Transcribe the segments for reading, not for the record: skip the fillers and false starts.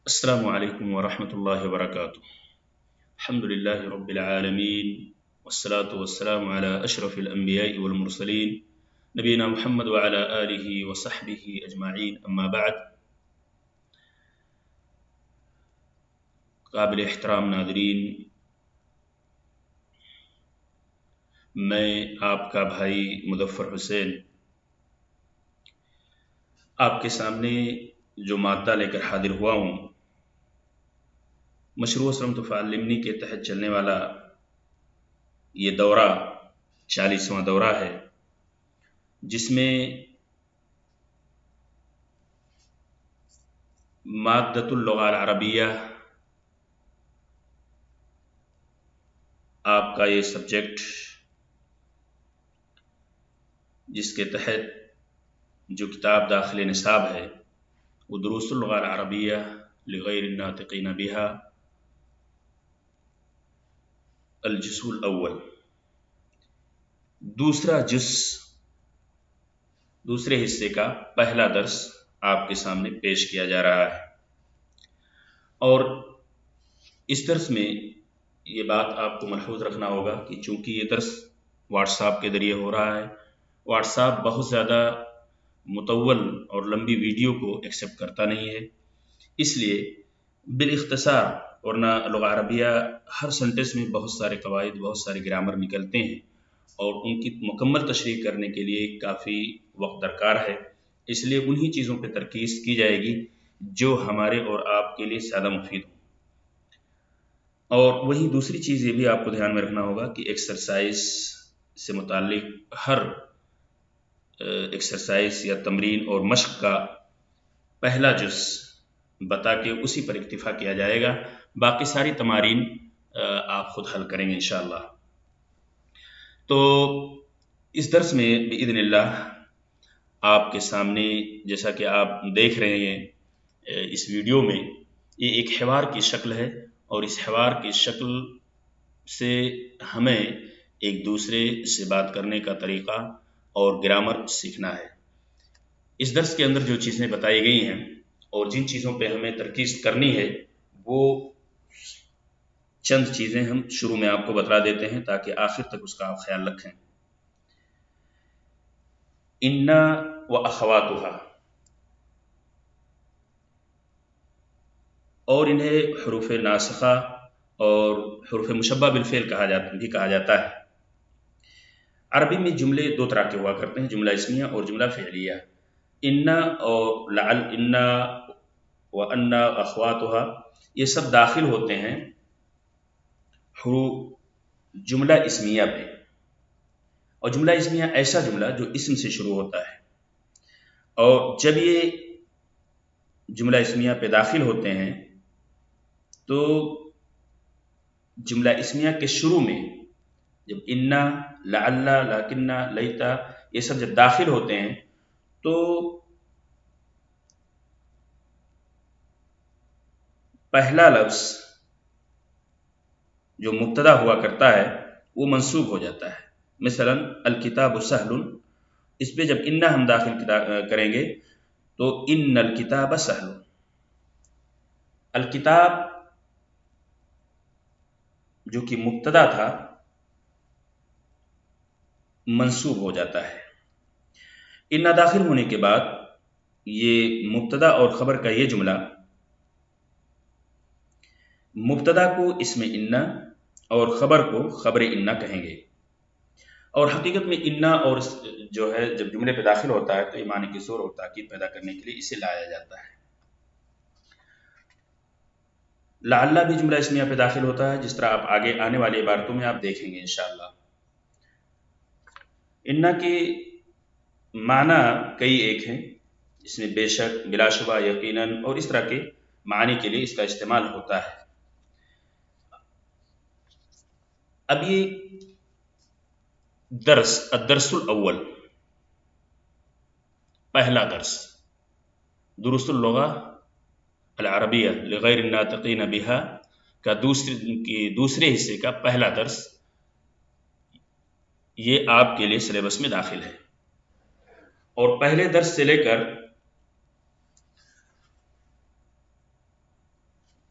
السلام علیکم ورحمۃ اللہ وبرکاتہ۔ الحمد للہ رب العالمین والصلاة والسلام علی اشرف الانبیاء والمرسلین نبینا محمد وعلی آلہ وصحبہ اجمعین، اما بعد۔ قابل احترام ناظرین، میں آپ کا بھائی مظفر حسین آپ کے سامنے جو مادہ لے کر حاضر ہوا ہوں، مشروع صنمت فعلمنی کے تحت چلنے والا یہ دورہ 40واں دورہ ہے، جس میں مادۃ اللغہ العربیہ آپ کا یہ سبجیکٹ، جس کے تحت جو کتاب داخل نصاب ہے وہ دروس اللغہ العربیہ لغیر الناطقین بها الجزء الاول، دوسرا جز، دوسرے حصے کا پہلا درس آپ کے سامنے پیش کیا جا رہا ہے۔ اور اس درس میں یہ بات آپ کو ملحوظ رکھنا ہوگا کہ چونکہ یہ درس واٹس ایپ کے ذریعے ہو رہا ہے، واٹس ایپ بہت زیادہ مطول اور لمبی ویڈیو کو ایکسیپٹ کرتا نہیں ہے، اس لیے بالاختصار، ورنہ لغہ عربیہ ہر سنٹنس میں بہت سارے قواعد، بہت سارے گرامر نکلتے ہیں اور ان کی مکمل تشریح کرنے کے لیے کافی وقت درکار ہے، اس لیے انہی چیزوں پہ ترکیز کی جائے گی جو ہمارے اور آپ کے لیے زیادہ مفید ہوں۔ اور وہی دوسری چیز یہ بھی آپ کو دھیان میں رکھنا ہوگا کہ ایکسرسائز سے متعلق ہر ایکسرسائز یا تمرین اور مشق کا پہلا جز بتا کے اسی پر اکتفا کیا جائے گا، باقی ساری تمارین آپ خود حل کریں گے انشاءاللہ۔ تو اس درس میں باذن اللہ آپ کے سامنے، جیسا کہ آپ دیکھ رہے ہیں اس ویڈیو میں، یہ ایک حوار کی شکل ہے، اور اس حوار کی شکل سے ہمیں ایک دوسرے سے بات کرنے کا طریقہ اور گرامر سیکھنا ہے۔ اس درس کے اندر جو چیزیں بتائی گئی ہیں اور جن چیزوں پہ ہمیں ترکیز کرنی ہے، وہ چند چیزیں ہم شروع میں آپ کو بتلا دیتے ہیں تاکہ آخر تک اس کا آپ خیال رکھیں۔ ان و اخواتها، اور انہیں حروف ناسخہ اور حروف مشبہ بالفعل کہا جاتا ہے۔ عربی میں جملے دو طرح کے ہوا کرتے ہیں، جملہ اسمیہ اور جملہ فعلیہ۔ ان اور لعل، ان و ان اخواتها، یہ سب داخل ہوتے ہیں حروف جملہ اسمیہ پہ، اور جملہ اسمیہ ایسا جملہ جو اسم سے شروع ہوتا ہے، اور جب یہ جملہ اسمیہ پہ داخل ہوتے ہیں تو جملہ اسمیہ کے شروع میں جب ان، لعل، لکن، لیتا، یہ سب جب داخل ہوتے ہیں تو پہلا لفظ جو مبتدا ہوا کرتا ہے وہ منصوب ہو جاتا ہے۔ مثلا الکتاب سہل، اس پہ جب ان ہم داخل کریں گے تو ان الکتاب سہل، الکتاب جو کہ مبتدا تھا منصوب ہو جاتا ہے۔ ان داخل ہونے کے بعد یہ مبتدا اور خبر کا یہ جملہ، مبتدا کو اسم ان اور خبر کو خبر ان کہیں گے، اور حقیقت میں ان اور جو ہے جب جملے پہ داخل ہوتا ہے تو معنی کی زور اور تاکید پیدا کرنے کے لیے اسے لایا جاتا ہے۔ لعل بھی جملہ اسمیہ پہ داخل ہوتا ہے، جس طرح آپ آگے آنے والی عبارتوں میں آپ دیکھیں گے انشاءاللہ۔ ان کے معنی کئی ایک ہیں، اس میں بے شک، بلا شبہ، یقیناً اور اس طرح کے معنی کے لیے اس کا استعمال ہوتا ہے۔ اب یہ الدرس الاول، پہلا درس، دروس اللغہ العربیہ لغیر الناطقین بها کا دوسرے حصے کا پہلا درس، یہ آپ کے لیے سلیبس میں داخل ہے، اور پہلے درس سے لے کر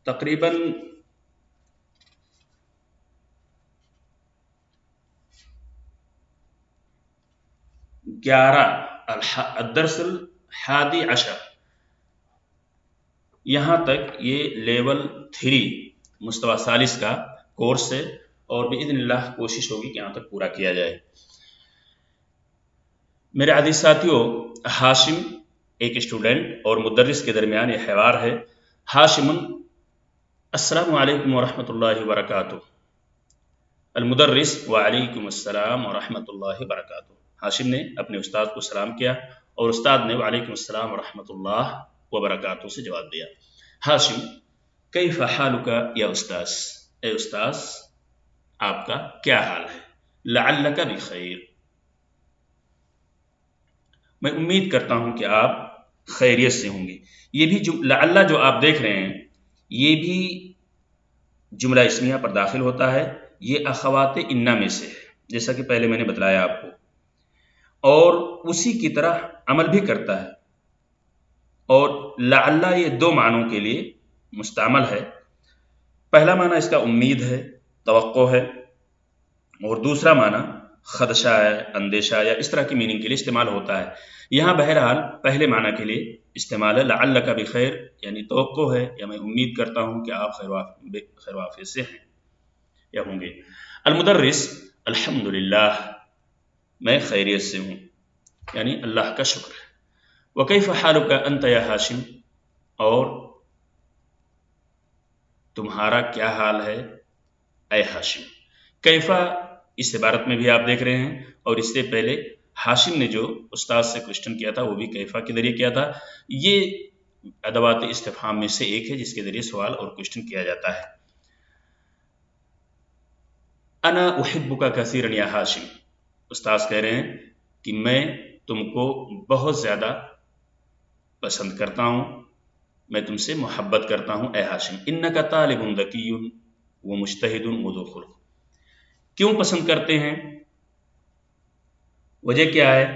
تقریباً 11 الدرس الحادی عشر، یہاں تک یہ لیول 3 مستوی ثالث کا کورس ہے، اور باذن اللہ کوشش ہوگی کہ یہاں تک پورا کیا جائے۔ میرے عزیز ساتھیوں، ہاشم ایک اسٹوڈنٹ اور مدرس کے درمیان یہ حوار ہے۔ ہاشم: السلام علیکم ورحمۃ اللہ وبرکاتہ۔ المدرس: وعلیکم السلام ورحمۃ اللہ وبرکاتہ۔ ہاشم نے اپنے استاد کو سلام کیا اور استاد نے وعلیکم السلام ورحمۃ اللہ وبرکاتہ سے جواب دیا۔ ہاشم: کیف حالک یا استاذ؟ اے استاذ، آپ کا کیا حال ہے؟ لعلک بخیر، میں امید کرتا ہوں کہ آپ خیریت سے ہوں گے۔ یہ بھی لعل جو آپ دیکھ رہے ہیں، یہ بھی جملہ اسمیہ پر داخل ہوتا ہے، یہ اخوات انا میں سے ہے، جیسا کہ پہلے میں نے بتلایا آپ کو، اور اسی کی طرح عمل بھی کرتا ہے۔ اور لعل یہ 2 معنوں کے لیے مستعمل ہے۔ پہلا معنی اس کا امید ہے، توقع ہے، اور دوسرا معنی خدشہ ہے، اندیشہ، یا اس طرح کی میننگ کے لیے استعمال ہوتا ہے۔ یہاں بہرحال پہلے معنی کے لیے استعمال ہے، لعلک بخیر، یعنی توقع ہے یا میں امید کرتا ہوں کہ آپ خیر وافیت سے ہیں یا ہوں گے۔ المدرس: الحمدللہ، میں خیریت سے ہوں، یعنی اللہ کا شکر ہے۔ وکیف حالک انت یا ہاشم؟ اور تمہارا کیا حال ہے اے ہاشم؟ کیفا اس عبارت میں بھی آپ دیکھ رہے ہیں، اور اس سے پہلے ہاشم نے جو استاد سے کوشچن کیا تھا وہ بھی کیفا کے ذریعے کیا تھا۔ یہ ادوات استفہام میں سے ایک ہے جس کے ذریعے سوال اور کوشچن کیا جاتا ہے۔ انا احبک کثیرا یا ہاشم، استاد کہہ رہے ہیں کہ میں تم کو بہت زیادہ پسند کرتا ہوں، میں تم سے محبت کرتا ہوں اے ہاشم۔ انک طالب ذکی ومجتہد وذو خلق، کیوں پسند کرتے ہیں؟ وجہ کیا ہے؟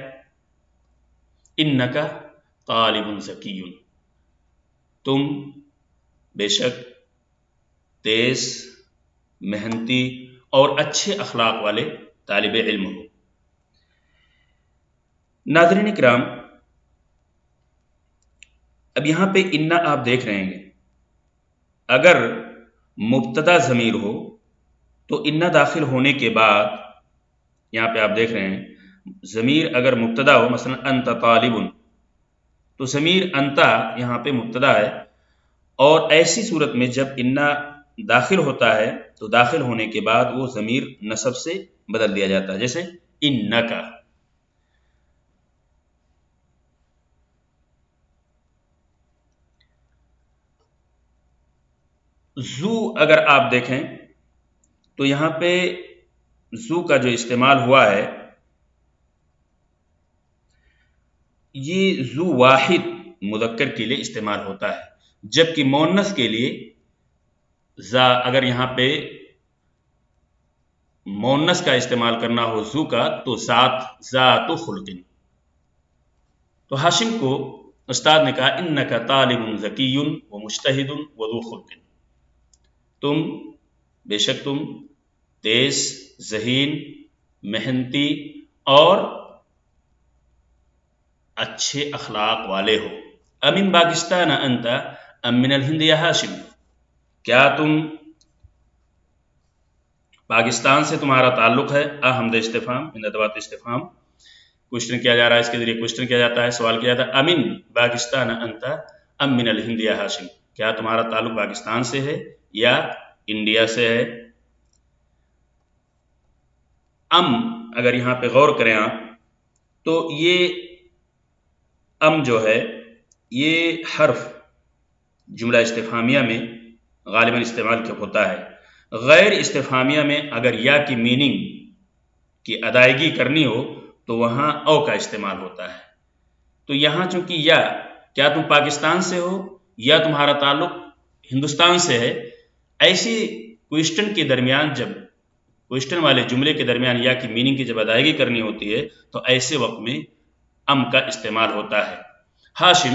انک طالب ذکی، تم بے شک تیز، محنتی اور اچھے اخلاق والے طالب علم ہو۔ ناظرین کرام، اب یہاں پہ انا آپ دیکھ رہے ہیں، اگر مبتدا ضمیر ہو تو انا داخل ہونے کے بعد یہاں پہ آپ دیکھ رہے ہیں ضمیر اگر مبتدا ہو، مثلا انت طالب، تو ضمیر انت یہاں پہ مبتدا ہے، اور ایسی صورت میں جب انا داخل ہوتا ہے تو داخل ہونے کے بعد وہ ضمیر نصب سے بدل دیا جاتا ہے، جیسے انکا۔ زو اگر آپ دیکھیں تو یہاں پہ زو کا جو استعمال ہوا ہے، یہ زو واحد مذکر کے لیے استعمال ہوتا ہے، جبکہ مؤنث کے لیے زا اگر یہاں پہ مؤنث کا استعمال کرنا ہو زو کا تو ذات خلق۔ تو ہاشم کو استاد نے کہا انک طالب ذکی ومجتہد وذو خلق، تم بے شک تم تیز، ذہین، محنتی اور اچھے اخلاق والے ہو۔ امن پاکستان انت ام من الہند یا ہاشم، کیا تم پاکستان سے تمہارا تعلق ہے؟ حمزہ استفہام من ادوات استفہام، کوشچن کیا جا رہا ہے، اس کے ذریعے کوشچن کیا جاتا ہے، سوال کیا جاتا ہے۔ امن پاکستان انت ام من الہند یا ہاشم، کیا تمہارا تعلق پاکستان سے ہے یا انڈیا سے ہے؟ ام اگر یہاں پہ غور کریں آپ تو یہ ام جو ہے یہ حرف جملہ استفہامیہ میں غالباً استعمال ہوتا ہے، غیر استفہامیہ میں اگر یا کی میننگ کی ادائیگی کرنی ہو تو وہاں او کا استعمال ہوتا ہے۔ تو یہاں چونکہ یا کیا تم پاکستان سے ہو یا تمہارا تعلق ہندوستان سے ہے، ایسی کوشچن کے درمیان جب کوشچن والے جملے کے درمیان یا کی میننگ کی جب ادائیگی کرنی ہوتی ہے تو ایسے وقت میں ام کا استعمال ہوتا ہے۔ ہاشم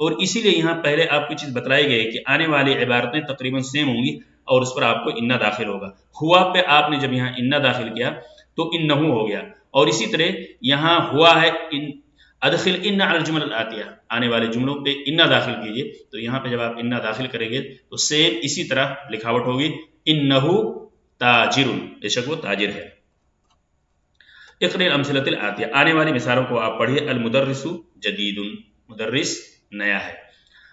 اور اسی لیے یہاں پہلے آپ کو چیز بتلائی گئی کہ آنے والی عبارتیں تقریباً سیم ہوں گی اور اس پر آپ کو انا داخل ہوگا. ہوا پہ آپ نے جب یہاں انا داخل کیا تو انہو ہو گیا، اور اسی طرح یہاں ہوا ہے ادخل ان علی الجمل الاتیہ، آنے والے جملوں پہ انا داخل کیجئے. تو یہاں پہ جب آپ انا داخل کریں گے تو سیم اسی طرح لکھاوٹ ہوگی انہو تاجر، بے شک وہ تاجر ہے. اقرأ الامثلۃ الاتیہ، آنے والی مثالوں کو آپ پڑھیے. المدرس جدید، مدرس نیا ہے.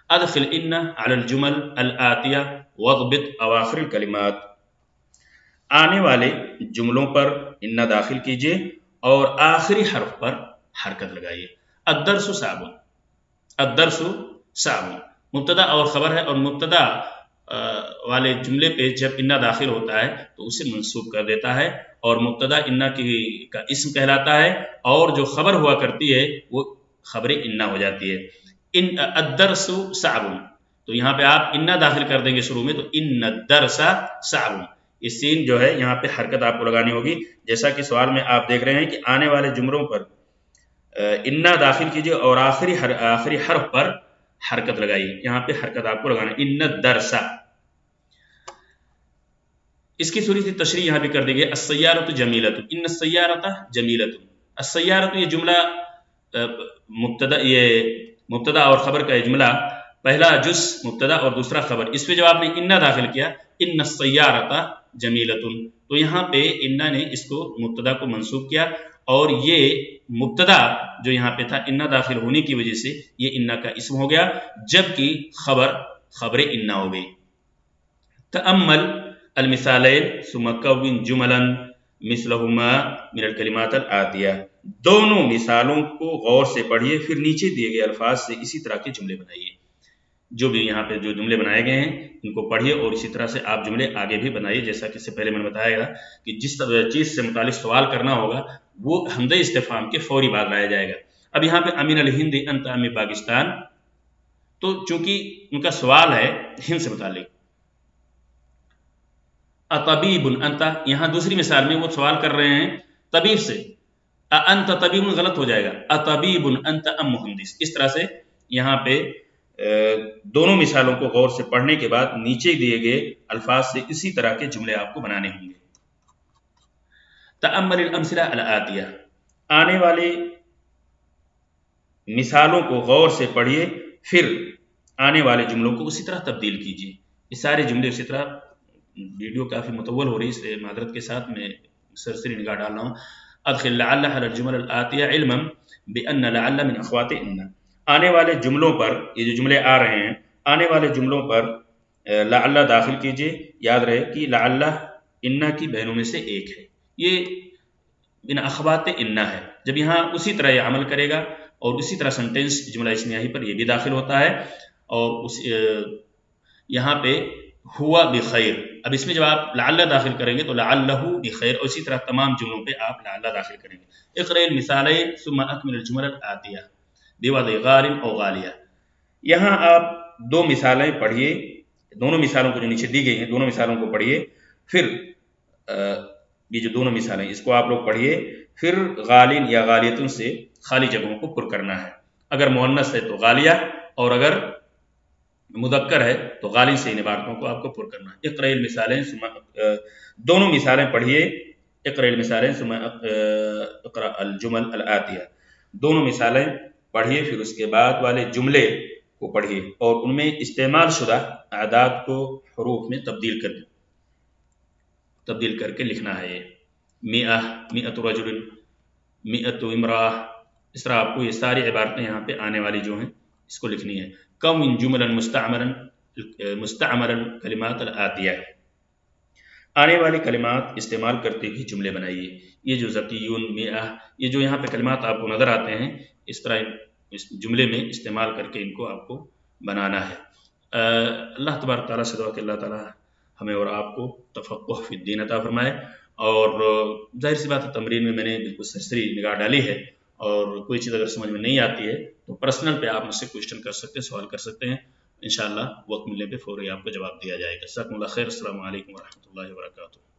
ادخل ان علی الجمل الاتیہ واضبط اواخر الکلمات، آنے والے جملوں پر انا داخل کیجئے اور آخری حرف پر حرکت لگائیے. الدرس صعب، الدرس صعب مبتدا اور خبر ہے، اور مبتدا والے جملے پہ جب انا داخل ہوتا ہے تو اسے منصوب کر دیتا ہے، اور مبتدا انا کا اسم کہلاتا ہے، اور جو خبر ہوا کرتی ہے وہ خبر انا ہو جاتی ہے. الدرس صعب، تو یہاں پہ آپ انا داخل کر دیں گے شروع میں، تو ان الدرس صعب، اس سین جو ہے یہاں پہ حرکت آپ کو لگانی ہوگی. جیسا کہ سوال میں آپ دیکھ رہے ہیں کہ آنے والے جملوں پر انا داخل کیجئے اور آخری حرف پر حرکت لگائیے. یہاں پہ حرکت آپ کو لگانا ہے ان الدرس. اس کی تھوڑی سی تشریح یہاں پہ کر دی گئی. السیارۃ جمیلۃ، ان السیارۃ جمیلۃ. السیارۃ یہ جملہ مبتدا اور خبر کا جملہ، پہلا جز مبتدا اور دوسرا خبر، اس پہ جب آپ نے انا داخل کیا ان السیارۃ جمیلۃ، تو یہاں پہ انا نے اس کو مبتدا کو منصوب کیا، اور یہ مبتدا جو یہاں پہ تھا انا داخل ہونے کی وجہ سے یہ انا کا اسم ہو گیا، جبکہ خبر انا ہو گئی. تأمل المثالین ثم کون جملا مثلہما من الکلمات الآتیہ، دونوں مثالوں کو غور سے پڑھیے، پھر نیچے دیے گئے الفاظ سے اسی طرح کے جملے بنائیے. جو بھی یہاں پہ جو جملے بنائے گئے ہیں ان کو پڑھیے اور اسی طرح سے آپ جملے آگے بھی بنائیے. جیسا کہ اس سے پہلے میں نے بتایا گا کہ جس چیز سے متعلق سوال کرنا ہوگا وہ حمزہ استفہام کے فوری بعد لایا جائے گا. اب یہاں پہ امین الہند انت ام پاکستان، تو چونکہ ان کا سوال ہے ہند سے متعلق. اطبیب انت، یہاں دوسری مثال میں وہ سوال کر رہے ہیں طبیب سے، انت طبیب غلط ہو جائے گا، اطبیب انت ام مہندس. اس طرح سے یہاں پہ دونوں مثالوں کو غور سے پڑھنے کے بعد نیچے دیے گئے الفاظ سے اسی طرح کے جملے آپ کو بنانے ہوں گے. تأمل الامثلہ الآتیہ، آنے والے مثالوں کو غور سے پڑھیے، پھر آنے والے جملوں کو اسی طرح تبدیل کیجیے. یہ سارے جملے اسی طرح، ویڈیو کافی مطول ہو رہی ہے اس لیے معذرت کے ساتھ میں سرسری نگاہ ڈال رہا ہوں. ادخل لعل علی الجمل الآتیہ علما بان لعل من اخوات ان، آنے والے جملوں پر، یہ جو جملے آ رہے ہیں آنے والے جملوں پر لعل داخل کیجئے. یاد رہے کہ لعل ان کی بہنوں میں سے ایک ہے، یہ من اخوات ان ہے. جب یہاں اسی طرح یہ عمل کرے گا اور اسی طرح سنٹینس جملہ اسمیائی پر یہ بھی داخل ہوتا ہے، اور یہاں پہ ہوا بخیر. اب اس میں جب آپ لعل داخل کریں گے تو لعلہ بخیر، اور اسی طرح تمام جملوں پہ آپ لعل داخل کریں گے. اقرأ المثالین ثم اکمل الجمل الآتیہ بوضع غار او غالیہ، یہاں آپ دو مثالیں پڑھیے، دونوں مثالوں کو جو نیچے دی گئی ہیں دونوں مثالوں کو پڑھیے، پھر یہ جو دونوں مثالیں اس کو آپ لوگ پڑھیے، پھر غالین یا غالیتن سے خالی جگہوں کو پر کرنا ہے. اگر مؤنث ہے تو غالیہ، اور اگر مذکر ہے تو غالین سے ان عبارتوں کو آپ کو پر کرنا ہے. اقرأ المثالین ثم، دونوں مثالیں پڑھیے. اقرأ المثالین ثم اقرأ الجمل الآتیہ، دونوں مثالیں پڑھیے پھر اس کے بعد والے جملے کو پڑھیے، اور ان میں استعمال شدہ اعداد کو حروف میں تبدیل کر کے لکھنا ہے. مئہ، مئۃ رجل، مئۃ امرأہ، اس طرح آپ کو یہ ساری عبارتیں یہاں پہ آنے والی جو ہیں اس کو لکھنی ہے. کون جملا مستعملا کلمات الآتیہ، آنے والے کلمات استعمال کرتے ہوئے جملے بنائیے. یہ جو ذکیون، مئہ، یہ جو یہاں پہ کلمات آپ کو نظر آتے ہیں اس طرح اس جملے میں استعمال کر کے ان کو آپ کو بنانا ہے. اللہ تبارک تعالیٰ سے دعا کہ اللہ تعالیٰ ہمیں اور آپ کو تفقہ فی الدین عطا فرمائے. اور ظاہر سی بات ہے تمرین میں نے بالکل سرسری نگاہ ڈالی ہے، اور کوئی چیز اگر سمجھ میں نہیں آتی ہے تو پرسنل پہ آپ مجھ سے کوئسچن کر سکتے ہیں، سوال کر سکتے ہیں. انشاءاللہ وقت ملنے پہ فوری آپ کو جواب دیا جائے گا. جزاکم اللہ خیر. السلام علیکم ورحمۃ اللہ وبرکاتہ.